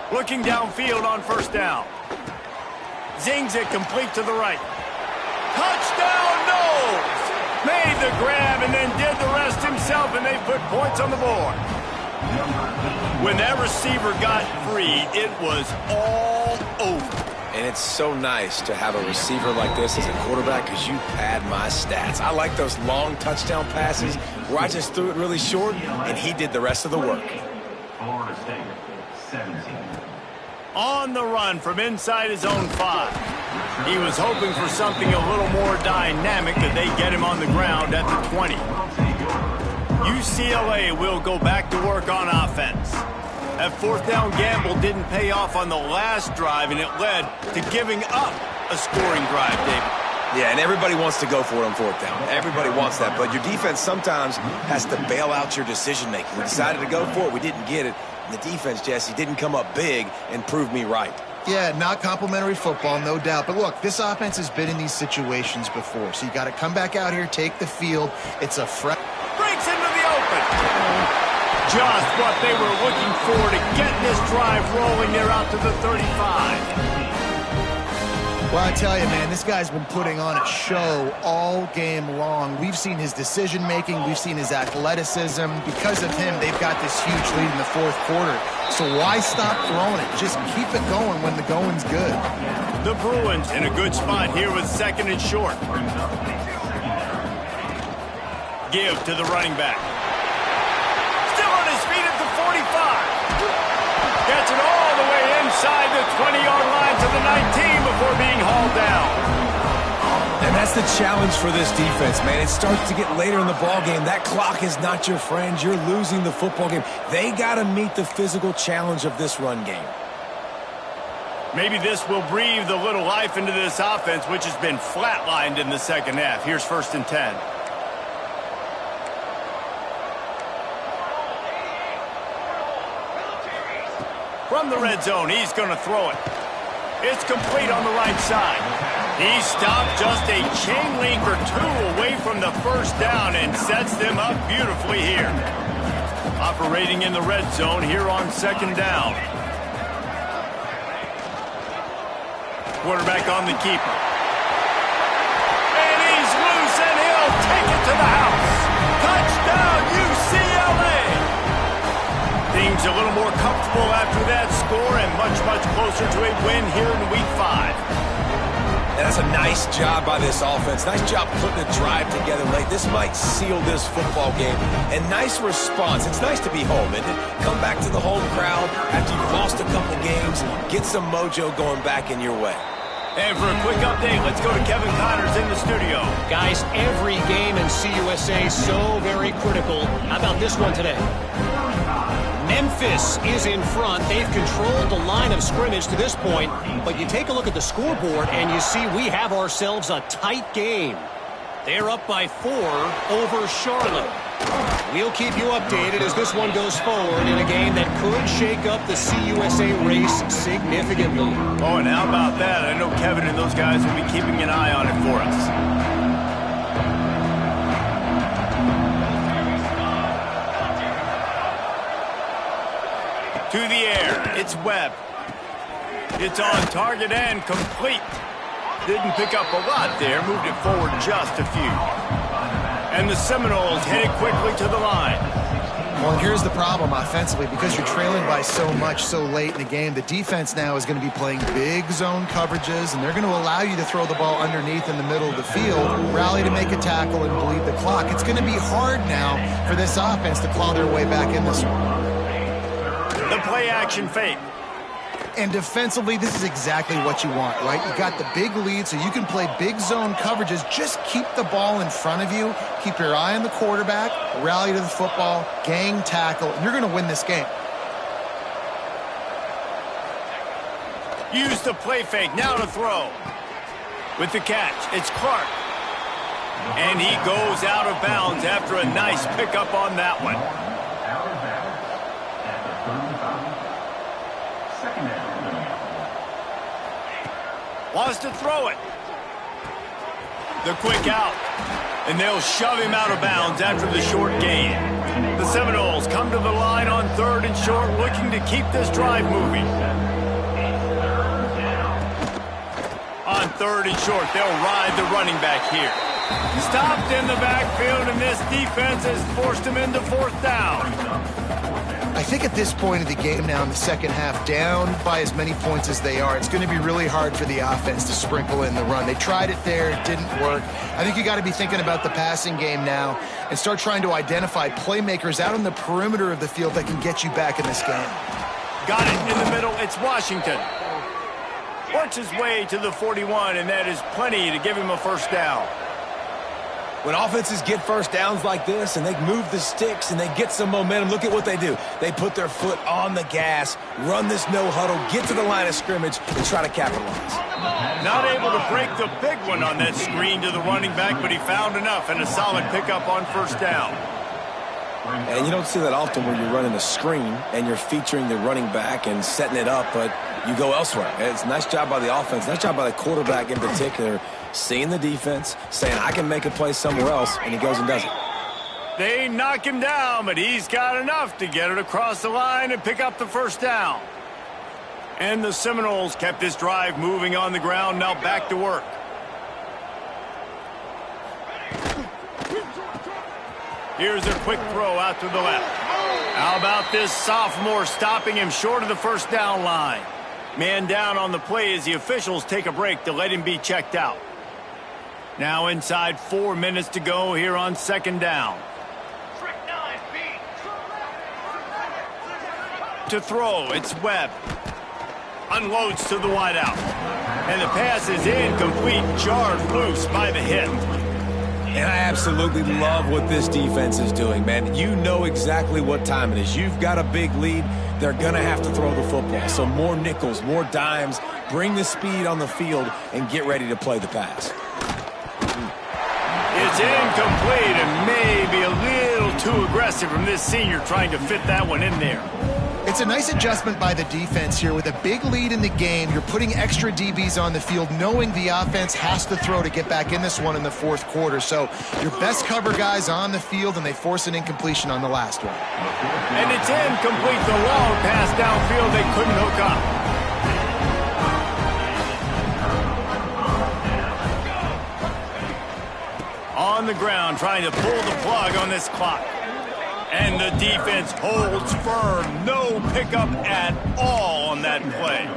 Looking downfield on first down. Zings it complete to the right. Touchdown, Knowles! Made the grab and then did the rest himself, and they put points on the board. When that receiver got free, it was all over. And it's so nice to have a receiver like this as a quarterback because you pad my stats. I like those long touchdown passes where I just threw it really short, and he did the rest of the work. Florida State, 17. On the run from inside his own 5. He was hoping for something a little more dynamic, that they get him on the ground at the 20. UCLA will go back to work on offense. That fourth down gamble didn't pay off on the last drive, and it led to giving up a scoring drive, David. Yeah, and everybody wants to go for it on fourth down. Everybody wants that, but your defense sometimes has to bail out your decision-making. We decided to go for it. We didn't get it. The defense, Jesse, didn't come up big and prove me right. Yeah, not complimentary football, no doubt. But look, this offense has been in these situations before, so you got to come back out here, take the field. It's a fresh. Breaks into the open. Just what they were looking for to get this drive rolling there out to the 35. Well, I tell you, man, this guy's been putting on a show all game long. We've seen his decision-making. We've seen his athleticism. Because of him, they've got this huge lead in the fourth quarter. So why stop throwing it? Just keep it going when the going's good. The Bruins in a good spot here with second and short. Give to the running back. Still on his feet at the 45. Gets it all the way inside the 20-yard line to the 19 before being hauled down. And that's the challenge for this defense, man. It starts to get later in the ball game. That clock is not your friend. You're losing the football game. They got to meet the physical challenge of this run game. Maybe this will breathe a little life into this offense, which has been flatlined in the second half. Here's 1st and 10. From the red zone, he's going to throw it. It's complete on the right side. He stopped just a chain link or two away from the first down and sets them up beautifully here. Operating in the red zone here on second down. Quarterback on the keeper. And he's loose, and he'll take it to the house. Touchdown, UCLA! Things a little more comfortable after that score and much, much closer to a win here in Week 5. And that's a nice job by this offense. Nice job putting a drive together late. This might seal this football game. And nice response. It's nice to be home, isn't it? Come back to the home crowd after you've lost a couple games. Get some mojo going back in your way. And for a quick update, let's go to Kevin Connors in the studio. Guys, every game in CUSA so very critical. How about this one today? Memphis is in front. They've controlled the line of scrimmage to this point, but you take a look at the scoreboard and you see we have ourselves a tight game. They're up by 4 over Charlotte. We'll keep you updated as this one goes forward in a game that could shake up the CUSA race significantly. Oh, and how about that? I know Kevin and those guys will be keeping an eye on it for us. To the air, it's Webb. It's on target and complete. Didn't pick up a lot there, moved it forward just a few. And the Seminoles headed quickly to the line. Well, here's the problem offensively. Because you're trailing by so much so late in the game, the defense now is going to be playing big zone coverages, and they're going to allow you to throw the ball underneath in the middle of the field, rally to make a tackle, and bleed the clock. It's going to be hard now for this offense to claw their way back in this one. The play-action fake. And defensively, this is exactly what you want, right? You got the big lead, so you can play big zone coverages. Just keep the ball in front of you. Keep your eye on the quarterback. Rally to the football. Gang tackle. And you're going to win this game. Use the play fake. Now to throw. With the catch, it's Clark. And he goes out of bounds after a nice pickup on that one. Wants to throw it. The quick out. And they'll shove him out of bounds after the short gain. The Seminoles come to the line on 3rd and short, looking to keep this drive moving. On 3rd and short, they'll ride the running back here. Stopped in the backfield, and this defense has forced him into 4th down. I think at this point of the game now in the second half, down by as many points as they are, it's going to be really hard for the offense to sprinkle in the run. They tried it there. It didn't work. I think you got to be thinking about the passing game now and start trying to identify playmakers out on the perimeter of the field that can get you back in this game. Got it in the middle. It's Washington. Works his way to the 41, and that is plenty to give him a first down. When offenses get first downs like this and they move the sticks and they get some momentum, look at what they do. They put their foot on the gas, run this no huddle, get to the line of scrimmage, and try to capitalize. Not able to break the big one on that screen to the running back, but he found enough and a solid pickup on first down. And you don't see that often where you're running a screen and you're featuring the running back and setting it up, but you go elsewhere. It's a nice job by the offense, nice job by the quarterback in particular, seeing the defense, saying, I can make a play somewhere else, and he goes and does it. They knock him down, but he's got enough to get it across the line and pick up the first down. And the Seminoles kept this drive moving on the ground, now back to work. Here's a quick throw out to the left. How about this sophomore stopping him short of the first down line? Man down on the play as the officials take a break to let him be checked out. Now inside 4 minutes to go here on second down. To throw, it's Webb. Unloads to the wideout. And the pass is incomplete, jarred loose by the hit. And I absolutely love what this defense is doing, man. You know exactly what time it is. You've got a big lead. They're going to have to throw the football. So more nickels, more dimes, bring the speed on the field, and get ready to play the pass. It's incomplete and maybe a little too aggressive from this senior trying to fit that one in there. It's It's a nice adjustment by the defense here. With a big lead in the game, you're putting extra DBs on the field, knowing the offense has to throw to get back in this one in the fourth quarter. So your best cover guys on the field, and they force an incompletion on the last one. And it's incomplete. The long pass downfield, they couldn't hook up. On the ground, trying to pull the plug on this clock. And the defense holds firm. No pickup at all on that play.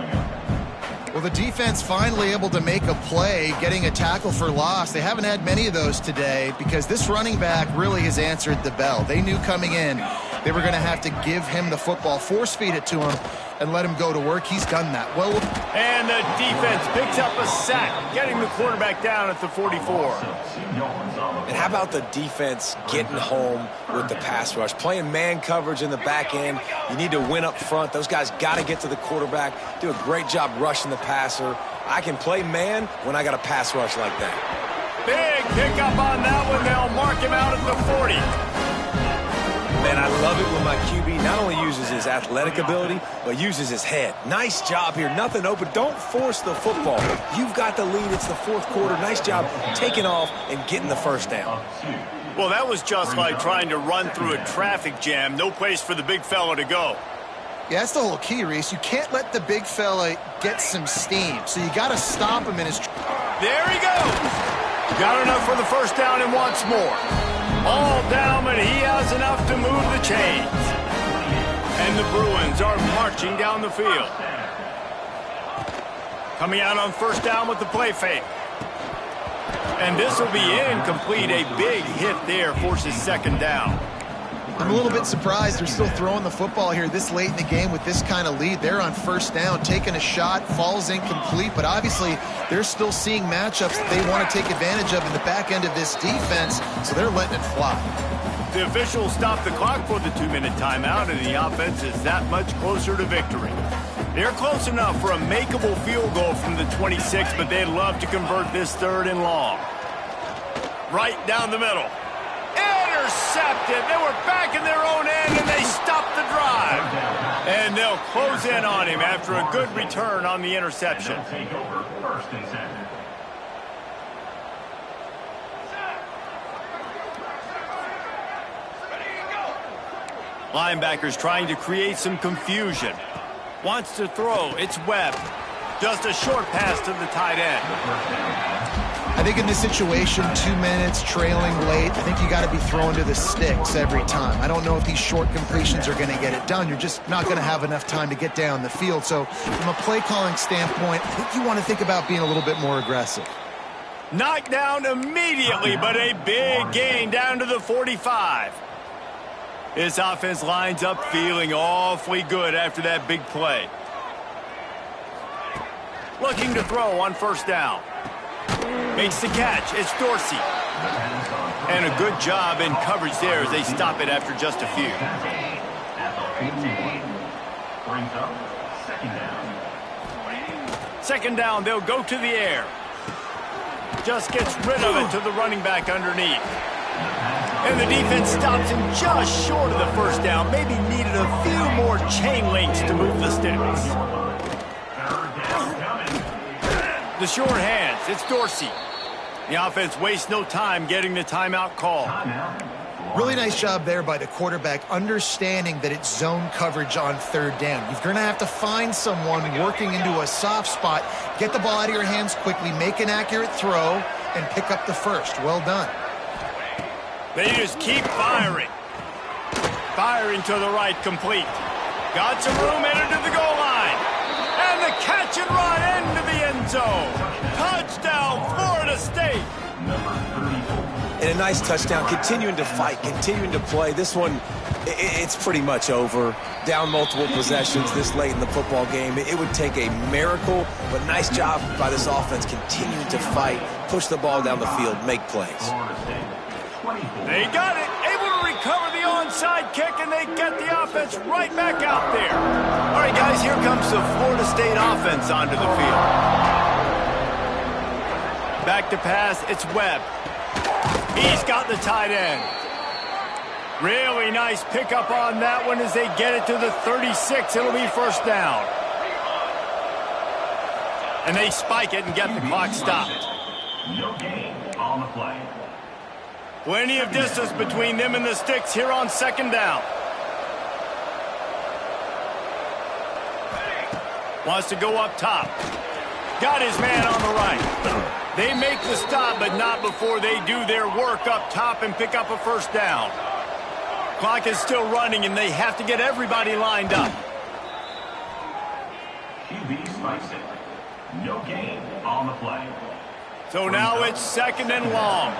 Well, the defense finally able to make a play, getting a tackle for loss. They haven't had many of those today because this running back really has answered the bell. They knew coming in they were going to have to give him the football, force feed it to him, and let him go to work. He's done that. Well, and the defense picks up a sack, getting the quarterback down at the 44. And how about the defense getting home with the pass rush? Playing man coverage in the back end. You need to win up front. Those guys got to get to the quarterback, do a great job rushing the passer. I can play man when I got a pass rush like that. Big pickup on that one. They'll mark him out at the 40. Man, I love it when my QB not only uses his athletic ability, but uses his head. Nice job here. Nothing open. Don't force the football. You've got the lead. It's the fourth quarter. Nice job taking off and getting the first down. Well, that was just like trying to run through a traffic jam. No place for the big fella to go. Yeah, that's the whole key, Reese. You can't let the big fella get some steam. So you got to stop him in his... There he goes. Got enough for the first down and wants more. All down, but he has enough to move the chains. And the Bruins are marching down the field. Coming out on first down with the play fake. And this will be incomplete. A big hit there forces second down. I'm a little bit surprised they're still throwing the football here this late in the game with this kind of lead. They're on first down, taking a shot, falls incomplete, but obviously they're still seeing matchups that they want to take advantage of in the back end of this defense, so they're letting it fly. The officials stop the clock for the 2-minute timeout, and the offense is that much closer to victory. They're close enough for a makeable field goal from the 26, but they'd love to convert this third and long. Right down the middle. Intercepted. They were back in their own end, and they stopped the drive. And they'll close in on him after a good return on the interception. Take over first and 10. Linebackers trying to create some confusion. Wants to throw. It's Webb. Just a short pass to the tight end. I think in this situation, 2 minutes, trailing late, I think you got to be throwing to the sticks every time. I don't know if these short completions are going to get it done. You're just not going to have enough time to get down the field. So from a play calling standpoint, I think you want to think about being a little bit more aggressive. Knocked down immediately, but a big gain down to the 45. This offense lines up feeling awfully good after that big play. Looking to throw on first down. Makes the catch. It's Dorsey. And a good job in coverage there as they stop it after just a few. Brings up second down. Second down, they'll go to the air. Just gets rid of it to the running back underneath. And the defense stops him just short of the first down. Maybe needed a few more chain links to move the sticks. The short hands, it's Dorsey. The offense wastes no time getting the timeout call. Really nice job there by the quarterback, understanding that it's zone coverage on third down. You're going to have to find someone working into a soft spot, get the ball out of your hands quickly, make an accurate throw, and pick up the first. Well done. They just keep firing. Firing to the right, complete. Got some room, entered to the goal line. And the catch and run into the end zone. Touchdown, Florida State. And a nice touchdown, continuing to fight, continuing to play. This one, it's pretty much over. Down multiple possessions this late in the football game. It would take a miracle, but nice job by this offense continuing to fight, push the ball down the field, make plays. They got it, able to recover the onside kick, and they get the offense right back out there. All right, guys, here comes the Florida State offense onto the field. Back to pass, it's Webb. He's got the tight end. Really nice pickup on that one as they get it to the 36. It'll be first down. And they spike it and get the clock stopped. No gain on the play. Plenty of distance between them and the sticks here on second down. Wants to go up top. Got his man on the right. They make the stop, but not before they do their work up top and pick up a first down. Clock is still running, and they have to get everybody lined up. QB spikes it. No gain on the play. So now it's second and long.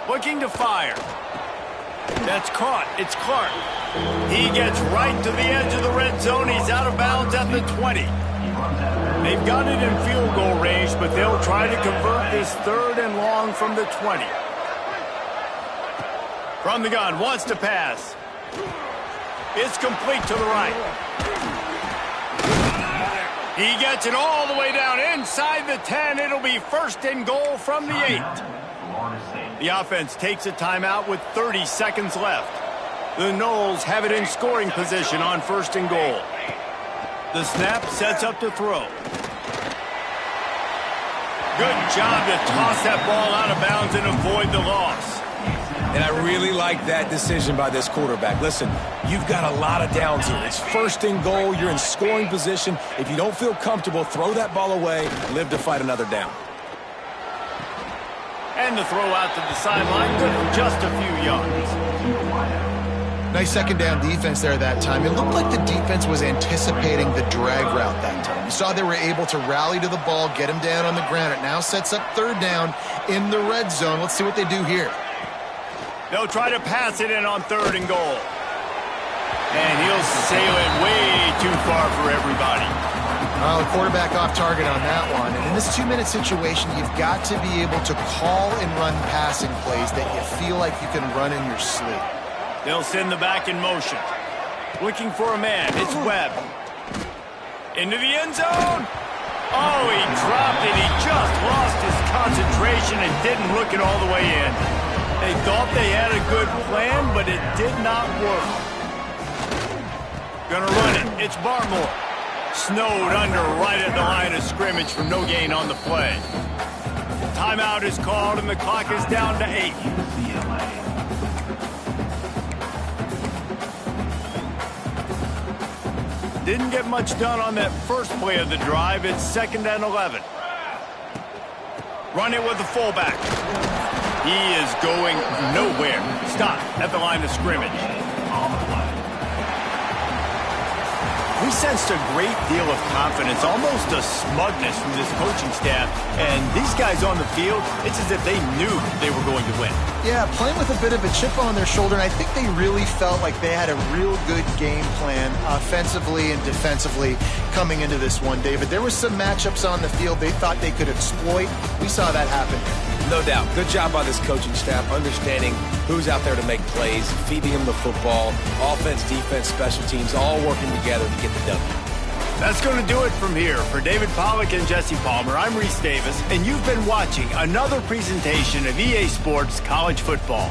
Looking to fire. That's caught. It's Clark. He gets right to the edge of the red zone. He's out of bounds at the 20. They've got it in field goal range, but they'll try to convert this third and long from the 20. From the gun, wants to pass. It's complete to the right. He gets it all the way down inside the 10. It'll be first and goal from the 8. The offense takes a timeout with 30 seconds left. The Noles have it in scoring position on first and goal. The snap sets up to throw. Good job to toss that ball out of bounds and avoid the loss. And I really like that decision by this quarterback. Listen, you've got a lot of downs here. It's first and goal. You're in scoring position. If you don't feel comfortable, throw that ball away. Live to fight another down. And the throw out to the sideline, good for just a few yards. Nice second down defense there that time. It looked like the defense was anticipating the drag route that time. You saw they were able to rally to the ball, get him down on the ground. It now sets up third down in the red zone. Let's see what they do here. They'll try to pass it in on third and goal. And he'll sail it way too far for everybody. Well, the quarterback off target on that one. And in this 2-minute situation, you've got to be able to call and run passing plays that you feel like you can run in your sleep. They'll send the back in motion. Looking for a man. It's Webb. Into the end zone. Oh, he dropped it. He just lost his concentration and didn't look it all the way in. They thought they had a good plan, but it did not work. Gonna run it. It's Barmore. Snowed under right at the line of scrimmage for no gain on the play. Timeout is called, and the clock is down to 8. Didn't get much done on that first play of the drive. It's second and 11. Run it with the fullback. He is going nowhere. Stop at the line of scrimmage. We sensed a great deal of confidence, almost a smugness from this coaching staff. And these guys on the field, it's as if they knew they were going to win. Yeah, playing with a bit of a chip on their shoulder, and I think they really felt like they had a real good game plan offensively and defensively coming into this one, David. There were some matchups on the field they thought they could exploit. We saw that happen. No doubt. Good job by this coaching staff, understanding who's out there to make plays, feeding them the football, offense, defense, special teams, all working together to get the W. That's going to do it from here. For David Pollack and Jesse Palmer, I'm Reese Davis, and you've been watching another presentation of EA Sports College Football.